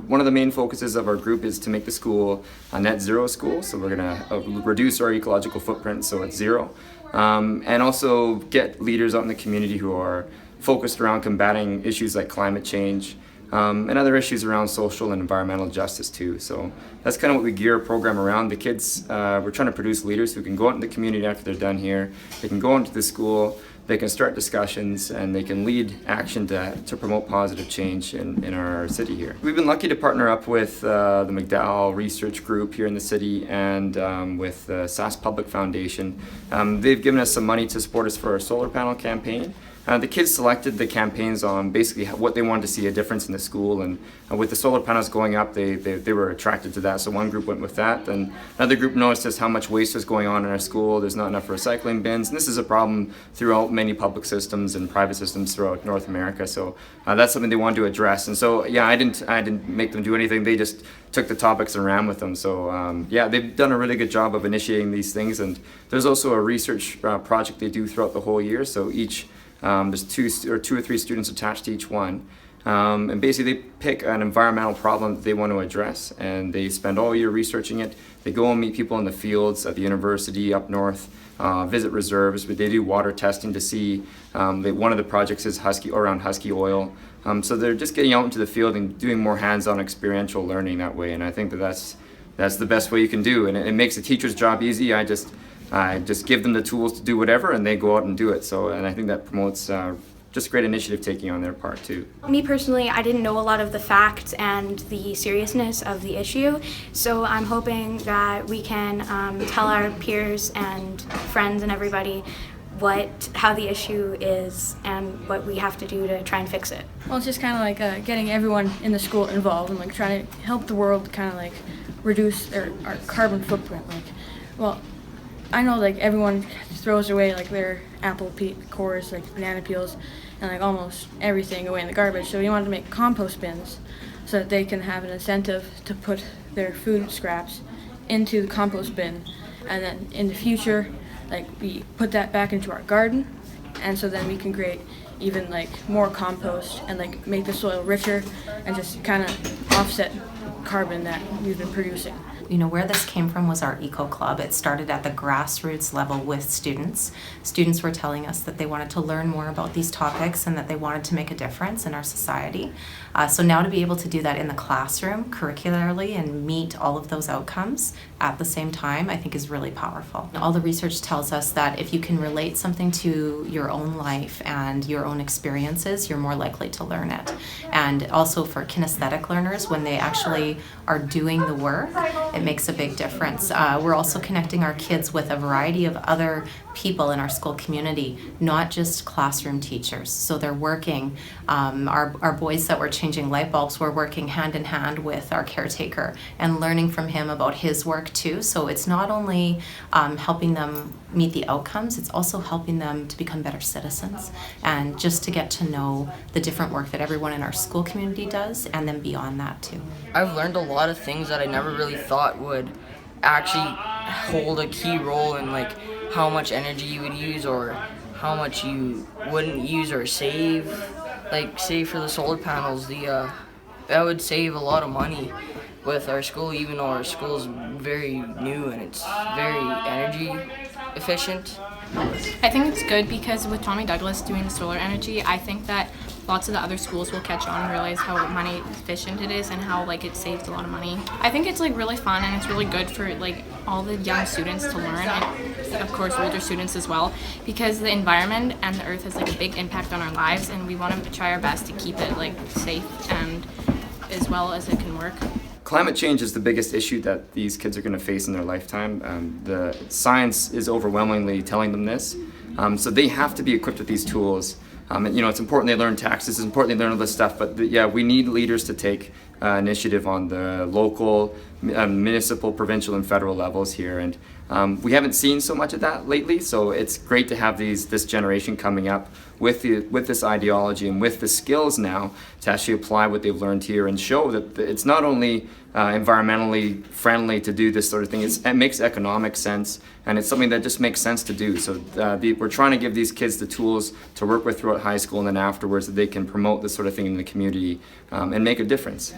one of the main focuses of our group is to make the school a net zero school. So we're going to reduce our ecological footprint so it's zero, and also get leaders out in the community who are focused around combating issues like climate change, and other issues around social and environmental justice too. So that's kind of what we gear our program around. The kids, we're trying to produce leaders who can go out in the community after they're done here. They can go into the school, they can start discussions, and they can lead action to promote positive change in our city here. We've been lucky to partner up with the McDowell Research Group here in the city and with the Sask Public Foundation. They've given us some money to support us for our solar panel campaign. The kids selected the campaigns on basically what they wanted to see a difference in the school, and with the solar panels going up, they were attracted to that. So one group went with that, and another group noticed just how much waste was going on in our school. There's not enough recycling bins, and this is a problem throughout many public systems and private systems throughout North America. So that's something they wanted to address. And so yeah, I didn't make them do anything. They just took the topics and ran with them. So yeah, they've done a really good job of initiating these things. And there's also a research project they do throughout the whole year. So there's two or three students attached to each one, and basically they pick an environmental problem that they want to address, and they spend all year researching it. They go and meet people in the fields at the university up north, visit reserves, but they do water testing to see. One of the projects is around husky oil, so they're just getting out into the field and doing more hands-on experiential learning that way, and I think that's the best way you can do, and it makes the teacher's job easy. I just give them the tools to do whatever, and they go out and do it. So, and I think that promotes just great initiative taking on their part too. Me personally, I didn't know a lot of the facts and the seriousness of the issue, so I'm hoping that we can tell our peers and friends and everybody how the issue is and what we have to do to try and fix it. Well, it's just kind of like getting everyone in the school involved and like trying to help the world kind of like reduce our carbon footprint. Well, I know like everyone throws away like their apple cores, like banana peels, and like almost everything away in the garbage. So we wanted to make compost bins so that they can have an incentive to put their food scraps into the compost bin, and then in the future, like we put that back into our garden, and so then we can create even like more compost and like make the soil richer and just kind of offset carbon that we've been producing. You know, where this came from was our Eco Club. It started at the grassroots level with students. Students were telling us that they wanted to learn more about these topics and that they wanted to make a difference in our society. So now to be able to do that in the classroom, curricularly, and meet all of those outcomes at the same time, I think is really powerful. All the research tells us that if you can relate something to your own life and your own experiences, you're more likely to learn it. And also for kinesthetic learners, when they actually are doing the work, it makes a big difference. We're also connecting our kids with a variety of other people in our school community, not just classroom teachers. So they're working, our boys that were changing light bulbs were working hand in hand with our caretaker and learning from him about his work too. So it's not only helping them meet the outcomes, it's also helping them to become better citizens and just to get to know the different work that everyone in our school community does, and then beyond that too. I've learned a lot of things that I never really thought would actually hold a key role in like how much energy you would use or how much you wouldn't use or save. Like say for the solar panels, that would save a lot of money with our school, even though our school is very new and it's very energy efficient. I think it's good because with Tommy Douglas doing the solar energy, I think that lots of the other schools will catch on and realize how money efficient it is and how like it saves a lot of money. I think it's like really fun and it's really good for like all the young students to learn, and of course older students as well, because the environment and the earth has like a big impact on our lives, and we want to try our best to keep it like safe and as well as it can work. Climate change is the biggest issue that these kids are going to face in their lifetime. The science is overwhelmingly telling them this, so they have to be equipped with these tools. You know, it's important they learn taxes, it's important they learn all this stuff, but yeah, we need leaders to take initiative on the local, municipal, provincial, and federal levels here, and we haven't seen so much of that lately, so it's great to have this generation coming up with this ideology and with the skills now to actually apply what they've learned here and show that it's not only environmentally friendly to do this sort of thing, it makes economic sense, and it's something that just makes sense to do. So we're trying to give these kids the tools to work with throughout high school and then afterwards, that they can promote this sort of thing in the community and make a difference.